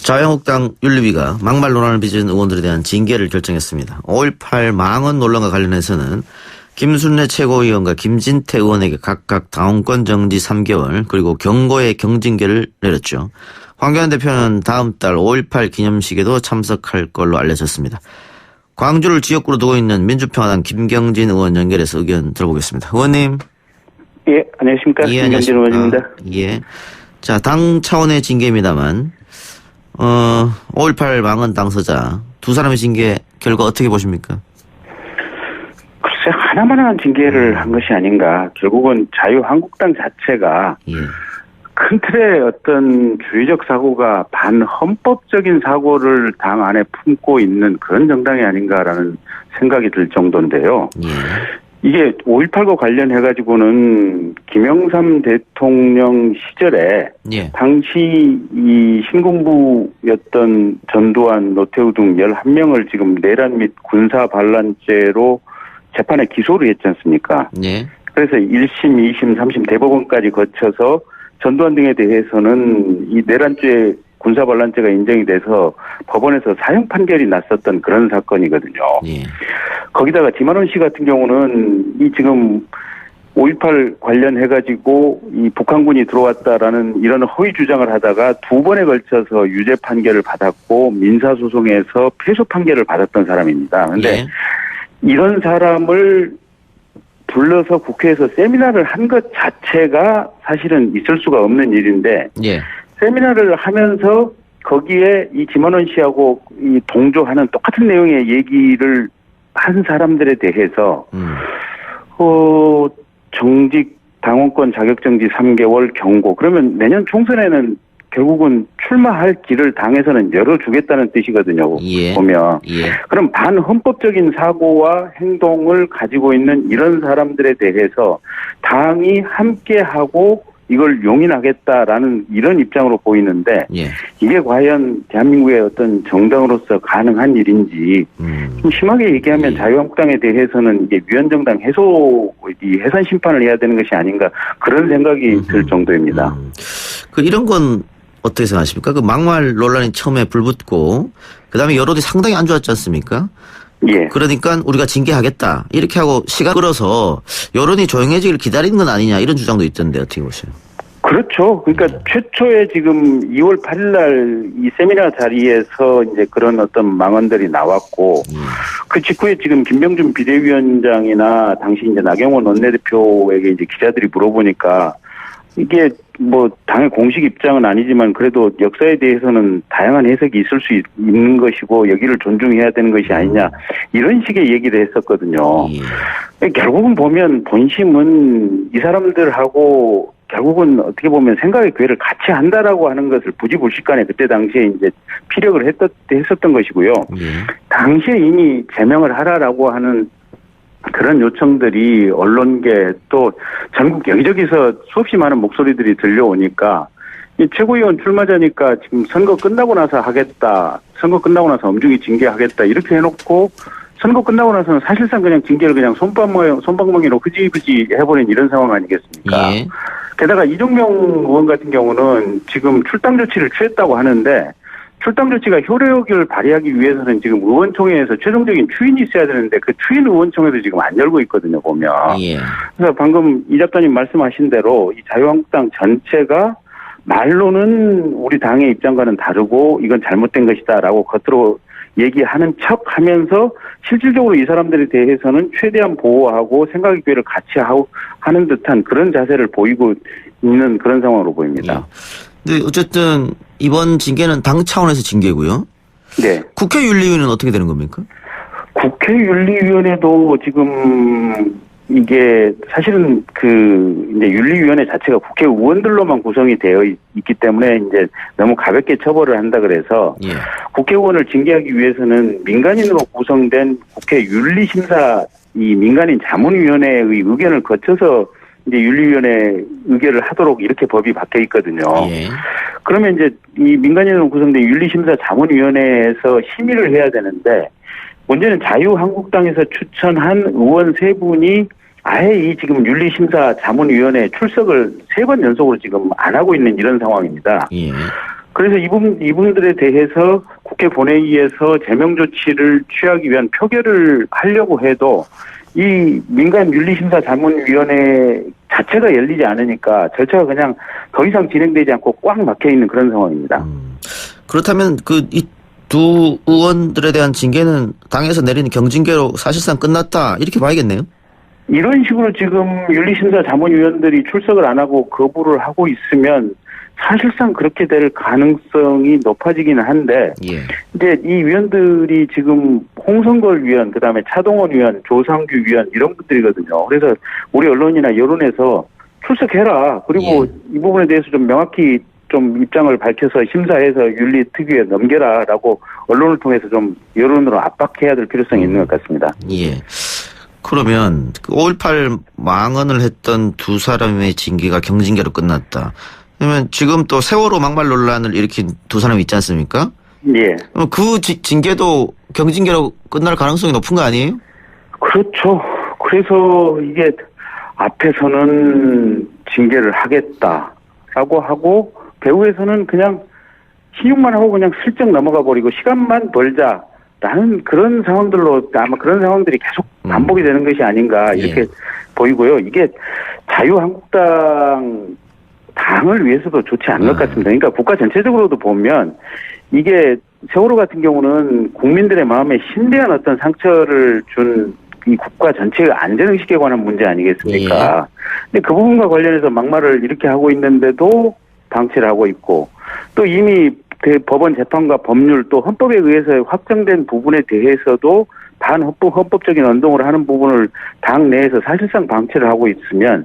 자유한국당 윤리위가 막말 논란을 빚은 의원들에 대한 징계를 결정했습니다. 5.18 망언 논란과 관련해서는 김순례 최고위원과 김진태 의원에게 각각 당원권 정지 3개월 그리고 경고의 경징계를 내렸죠. 황교안 대표는 다음 달 5.18 기념식에도 참석할 걸로 알려졌습니다. 광주를 지역구로 두고 있는 민주평화당 김경진 의원 연결해서 의견 들어보겠습니다. 의원님. 예, 안녕하십니까. 예, 김경진 의원입니다. 예. 자, 당 차원의 징계입니다만 5.18 망언 당사자 두 사람의 징계 결과 어떻게 보십니까? 글쎄 하나만한 징계를 한 것이 아닌가. 결국은 자유한국당 자체가 큰 틀의 어떤 주의적 사고가 반헌법적인 사고를 당 안에 품고 있는 그런 정당이 아닌가라는 생각이 들 정도인데요. 이게 5.18과 관련해가지고는 김영삼 대통령 시절에 당시 이 신군부였던 전두환, 노태우 등 11명을 지금 내란 및 군사 반란죄로 재판에 기소를 했지 않습니까? 그래서 1심, 2심, 3심 대법원까지 거쳐서 전두환 등에 대해서는 이 내란죄 군사 반란죄가 인정이 돼서 법원에서 사형 판결이 났었던 그런 사건이거든요. 거기다가 김한원 씨 같은 경우는 이 지금 5.18 관련해가지고 이 북한군이 들어왔다라는 이런 허위 주장을 하다가 두 번에 걸쳐서 유죄 판결을 받았고 민사소송에서 패소 판결을 받았던 사람입니다. 그런데 이런 사람을 불러서 국회에서 세미나를 한 것 자체가 사실은 있을 수가 없는 일인데 세미나를 하면서 거기에 이 김한원 씨하고 이 동조하는 똑같은 내용의 얘기를 한 사람들에 대해서 정직 당원권 자격정지 3개월 경고. 그러면 내년 총선에는 결국은 출마할 길을 당에서는 열어주겠다는 뜻이거든요. 보면. 그럼 반헌법적인 사고와 행동을 가지고 있는 이런 사람들에 대해서 당이 함께하고 이걸 용인하겠다라는 이런 입장으로 보이는데 이게 과연 대한민국의 어떤 정당으로서 가능한 일인지 좀 심하게 얘기하면 자유한국당에 대해서는 이게 위헌정당 해산 심판을 해야 되는 것이 아닌가 그런 생각이 들 정도입니다. 이런 건 어떻게 생각하십니까? 그 막말 논란이 처음에 불붙고 그다음에 여론이 상당히 안 좋았지 않습니까? 그러니까 우리가 징계하겠다 이렇게 하고 시간 끌어서 여론이 조용해지기를 기다리는 건 아니냐 이런 주장도 있던데 어떻게 보세요? 그렇죠. 그러니까 최초에 지금 2월 8일 날 이 세미나 자리에서 이제 그런 어떤 망언들이 나왔고 그 직후에 지금 김병준 비대위원장이나 당시 이제 나경원 원내대표에게 이제 기자들이 물어보니까 이게 뭐 당의 공식 입장은 아니지만 그래도 역사에 대해서는 다양한 해석이 있을 수 있는 것이고 여기를 존중해야 되는 것이 아니냐 이런 식의 얘기를 했었거든요. 결국은 보면 본심은 이 사람들하고 결국은 어떻게 보면 생각의 궤를 같이 한다라고 하는 것을 부지불식간에 그때 당시에 이제 피력을 했었던 것이고요. 당시에 이미 제명을 하라라고 하는 그런 요청들이 언론계 또 전국 여기저기서 수없이 많은 목소리들이 들려오니까 이 최고위원 출마자니까 지금 선거 끝나고 나서 하겠다. 선거 끝나고 나서 엄중히 징계하겠다. 이렇게 해놓고 선거 끝나고 나서는 사실상 그냥 징계를 그냥 손방망이로 흐지부지 해버린 이런 상황 아니겠습니까? 게다가 이종명 의원 같은 경우는 지금 출당 조치를 취했다고 하는데 출당 조치가 효력을 발휘하기 위해서는 지금 의원총회에서 최종적인 추인이 있어야 되는데 그 추인 의원총회도 지금 안 열고 있거든요, 보면. 그래서 방금 이 작가님 말씀하신 대로 이 자유한국당 전체가 말로는 우리 당의 입장과는 다르고 이건 잘못된 것이다라고 겉으로 얘기하는 척 하면서 실질적으로 이 사람들에 대해서는 최대한 보호하고 생각의 기회를 같이 하는 듯한 그런 자세를 보이고 있는 그런 상황으로 보입니다. 근데 어쨌든 이번 징계는 당 차원에서 징계고요. 국회 윤리위는 어떻게 되는 겁니까? 국회 윤리위원회도 지금 이게 사실은 이제 윤리위원회 자체가 국회의원들로만 구성이 되어 있기 때문에 이제 너무 가볍게 처벌을 한다 그래서 국회의원을 징계하기 위해서는 민간인으로 구성된 국회 윤리심사 이 민간인 자문위원회의 의견을 거쳐서 이제 윤리위원회 의결을 하도록 이렇게 법이 박혀 있거든요. 그러면 이제 이 민간인으로 구성된 윤리심사 자문위원회에서 심의를 해야 되는데 문제는 자유한국당에서 추천한 의원 3분이 아예 이 지금 윤리심사 자문위원회 출석을 3번 연속으로 지금 안 하고 있는 이런 상황입니다. 그래서 이분들에 대해서 국회 본회의에서 제명 조치를 취하기 위한 표결을 하려고 해도 이 민간윤리심사자문위원회 자체가 열리지 않으니까 절차가 그냥 더 이상 진행되지 않고 꽉 막혀 있는 그런 상황입니다. 그렇다면 이 두 의원들에 대한 징계는 당에서 내리는 경징계로 사실상 끝났다 이렇게 봐야겠네요. 이런 식으로 지금 윤리심사자문위원들이 출석을 안 하고 거부를 하고 있으면 사실상 그렇게 될 가능성이 높아지기는 한데 예. 이제 이 위원들이 지금 홍성걸 위원, 그다음에 차동원 위원, 조상규 위원 이런 분들이거든요. 그래서 우리 언론이나 여론에서 출석해라. 그리고 이 부분에 대해서 좀 명확히 좀 입장을 밝혀서 심사해서 윤리특위에 넘겨라라고 언론을 통해서 좀 여론으로 압박해야 될 필요성이 있는 것 같습니다. 예. 그러면 5.18 망언을 했던 두 사람의 징계가 경징계로 끝났다. 그러면 지금 또 세월호 막말 논란을 일으킨 두 사람이 있지 않습니까? 예. 그 징계도 경징계로 끝날 가능성이 높은 거 아니에요? 그렇죠. 그래서 이게 앞에서는 징계를 하겠다라고 하고 배후에서는 그냥 신용만 하고 그냥 슬쩍 넘어가 버리고 시간만 벌자라는 그런 상황들로 아마 그런 상황들이 계속 반복이 되는 것이 아닌가 이렇게 보이고요. 이게 자유한국당 당을 위해서도 좋지 않은 것 같습니다. 그러니까 국가 전체적으로도 보면 이게 세월호 같은 경우는 국민들의 마음에 심대한 어떤 상처를 준 이 국가 전체의 안전의식에 관한 문제 아니겠습니까? 근데 그 부분과 관련해서 막말을 이렇게 하고 있는데도 방치를 하고 있고 또 이미 법원 재판과 법률 또 헌법에 의해서 확정된 부분에 대해서도 반헌법적인 운동을 하는 부분을 당 내에서 사실상 방치를 하고 있으면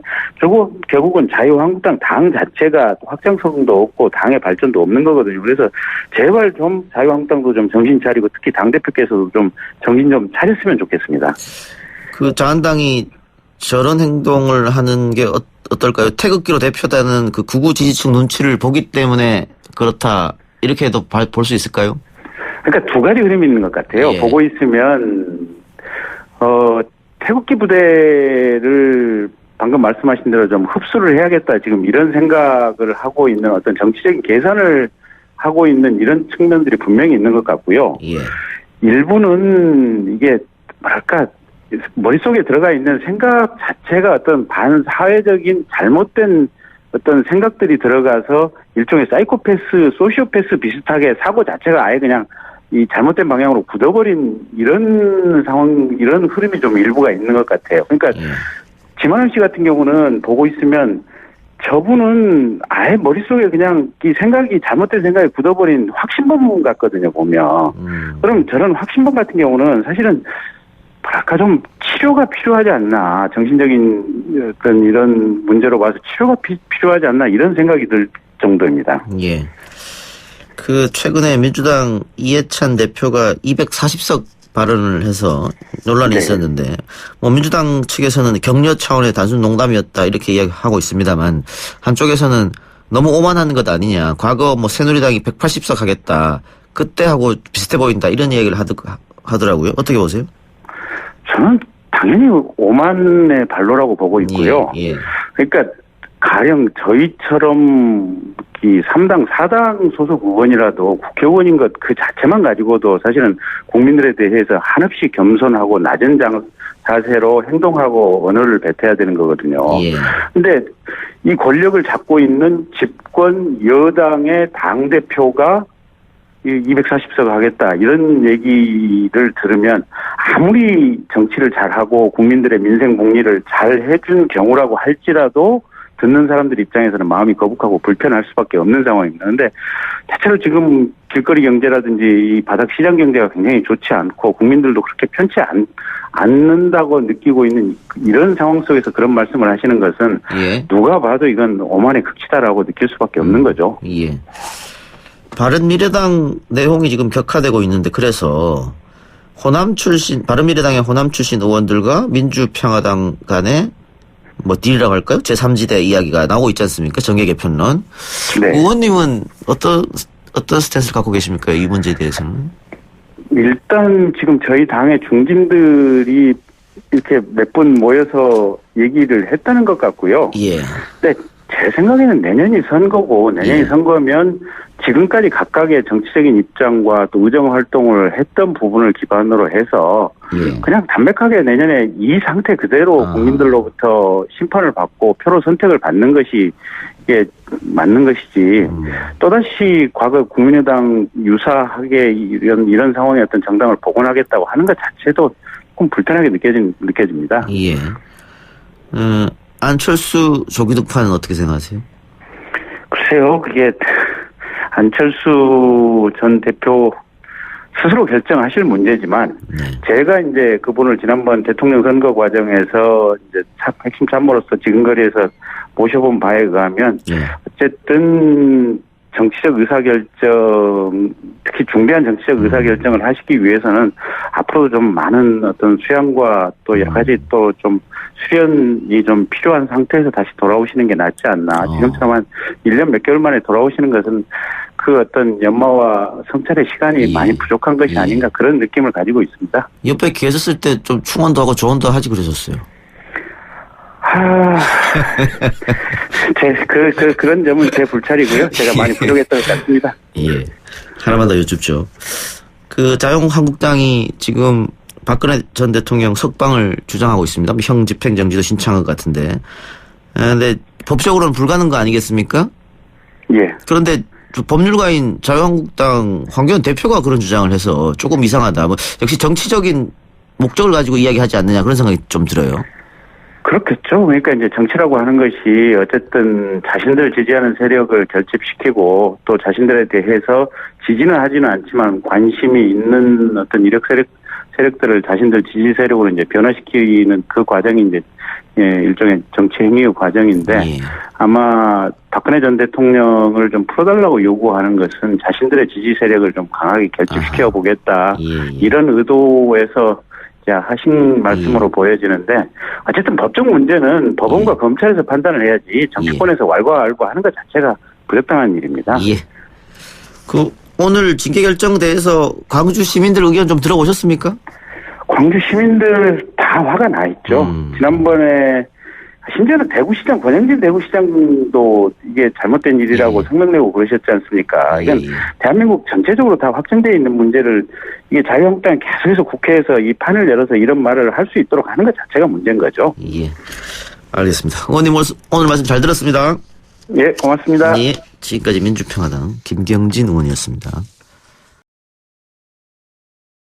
결국은 자유한국당 당 자체가 확장성도 없고 당의 발전도 없는 거거든요. 그래서 제발 좀 자유한국당도 좀 정신 차리고 특히 당대표께서도 좀 정신 좀 차렸으면 좋겠습니다. 그 자한당이 저런 행동을 하는 게 어떨까요? 태극기로 대표되는 그 극우 지지층 눈치를 보기 때문에 그렇다 이렇게도 볼 수 있을까요? 그러니까 두 가지 흐름이 있는 것 같아요. 예. 보고 있으면 태극기 부대를 방금 말씀하신 대로 좀 흡수를 해야겠다 지금 이런 생각을 하고 있는 어떤 정치적인 계산을 하고 있는 이런 측면들이 분명히 있는 것 같고요. 예. 일부는 이게 뭐랄까 머릿속에 들어가 있는 생각 자체가 어떤 반사회적인 잘못된 어떤 생각들이 들어가서 일종의 사이코패스, 소시오패스 비슷하게 사고 자체가 아예 그냥 이 잘못된 방향으로 굳어버린 이런 상황, 이런 흐름이 좀 일부가 있는 것 같아요. 그러니까 지만원 씨 같은 경우는 보고 있으면 저분은 아예 머릿속에 그냥 이 생각이 잘못된 생각이 굳어버린 확신범 같거든요, 보면. 그럼 저런 확신범 같은 경우는 사실은 뭐랄까 좀 치료가 필요하지 않나, 정신적인 어떤 이런 문제로 봐서 치료가 필요하지 않나 이런 생각이 들 정도입니다. 예. 그 최근에 민주당 이해찬 대표가 240석 발언을 해서 논란이 있었는데 뭐 민주당 측에서는 격려 차원의 단순 농담이었다 이렇게 이야기하고 있습니다만 한쪽에서는 너무 오만한 것 아니냐. 과거 뭐 새누리당이 180석 하겠다. 그때하고 비슷해 보인다. 이런 이야기를 하더라고요. 어떻게 보세요? 저는 당연히 오만의 발로라고 보고 있고요. 예. 그러니까 가령 저희처럼 이 3당, 4당 소속 의원이라도 국회의원인 것 그 자체만 가지고도 사실은 국민들에 대해서 한없이 겸손하고 낮은 자세로 행동하고 언어를 뱉어야 되는 거거든요. 그런데 이 권력을 잡고 있는 집권 여당의 당대표가 240석 하겠다 이런 얘기를 들으면 아무리 정치를 잘하고 국민들의 민생 복리를 잘 해준 경우라고 할지라도 듣는 사람들 입장에서는 마음이 거북하고 불편할 수밖에 없는 상황입니다. 그런데 대체로 지금 길거리 경제라든지 이 바닥 시장 경제가 굉장히 좋지 않고 국민들도 그렇게 편치 않는다고 느끼고 있는 이런 상황 속에서 그런 말씀을 하시는 것은 누가 봐도 이건 오만의 극치다라고 느낄 수밖에 없는 거죠. 예. 바른미래당 내용이 지금 격화되고 있는데 그래서 바른미래당의 호남 출신 의원들과 민주평화당 간에 뭐 딜이라고 할까요? 제3지대 이야기가 나오고 있지 않습니까? 정계 개편론. 네. 의원님은 어떤 스탠스를 갖고 계십니까? 이 문제에 대해서는? 일단 지금 저희 당의 중진들이 이렇게 몇 분 모여서 얘기를 했다는 것 같고요. 예. 네, 제 생각에는 내년이 선거고 내년이 선거면 지금까지 각각의 정치적인 입장과 또 의정 활동을 했던 부분을 기반으로 해서 그냥 담백하게 내년에 이 상태 그대로 국민들로부터 심판을 받고 표로 선택을 받는 것이 이게 맞는 것이지 또다시 과거 국민의당 유사하게 이런 상황의 어떤 정당을 복원하겠다고 하는 것 자체도 조금 불편하게 느껴집니다. 예. 안철수 조기득파는 어떻게 생각하세요? 글쎄요, 그게 안철수 전 대표 스스로 결정하실 문제지만 제가 이제 그분을 지난번 대통령 선거 과정에서 이제 핵심 참모로서 지근거리에서 모셔본 바에 의하면 어쨌든 정치적 의사결정, 특히 중대한 정치적 의사결정을 하시기 위해서는 앞으로도 좀 많은 어떤 수양과 또 여러 가지 또 좀 수련이 좀 필요한 상태에서 다시 돌아오시는 게 낫지 않나. 지금처럼 한 1년 몇 개월 만에 돌아오시는 것은 그 어떤 연마와 성찰의 시간이 많이 부족한 것이 아닌가 그런 느낌을 가지고 있습니다. 옆에 계셨을 때 좀 충원도 하고 조언도 하지 그러셨어요. 그런 점은 제 불찰이고요. 제가 많이 부족했던 것 같습니다. 예. 하나만 더 여쭙죠. 그 자유한국당이 지금 박근혜 전 대통령 석방을 주장하고 있습니다. 형 집행정지도 신청한 것 같은데. 근데 법적으로는 불가능한 거 아니겠습니까? 예. 그런데 법률가인 자유한국당 황교안 대표가 그런 주장을 해서 조금 이상하다. 뭐 역시 정치적인 목적을 가지고 이야기하지 않느냐 그런 생각이 좀 들어요. 그렇겠죠. 그러니까 이제 정치라고 하는 것이 어쨌든 자신들을 지지하는 세력을 결집시키고 또 자신들에 대해서 지지는 하지는 않지만 관심이 있는 어떤 이력 세력들을 자신들 지지 세력으로 이제 변화시키는 그 과정이 이제 일종의 정치 행위의 과정인데 아마 박근혜 전 대통령을 좀 풀어달라고 요구하는 것은 자신들의 지지 세력을 좀 강하게 결집시켜 보겠다. 이런 의도에서 하신 말씀으로 보여지는데 어쨌든 법적 문제는 법원과 검찰에서 판단을 해야지 정치권에서 왈가왈부하는 것 자체가 부적당한 일입니다. 예. 그 오늘 징계 결정대에서 광주 시민들 의견 좀 들어보셨습니까? 광주 시민들 다 화가 나 있죠. 지난번에 심지어는 대구시장 권영진 대구시장도 이게 잘못된 일이라고 성명 내고 그러셨지 않습니까? 이건 대한민국 전체적으로 다 확정되어 있는 문제를 이게 자유한국당이 계속해서 국회에서 이 판을 열어서 이런 말을 할 수 있도록 하는 것 자체가 문제인 거죠. 예, 알겠습니다. 의원님 오늘 말씀 잘 들었습니다. 예, 고맙습니다. 예, 지금까지 민주평화당 김경진 의원이었습니다.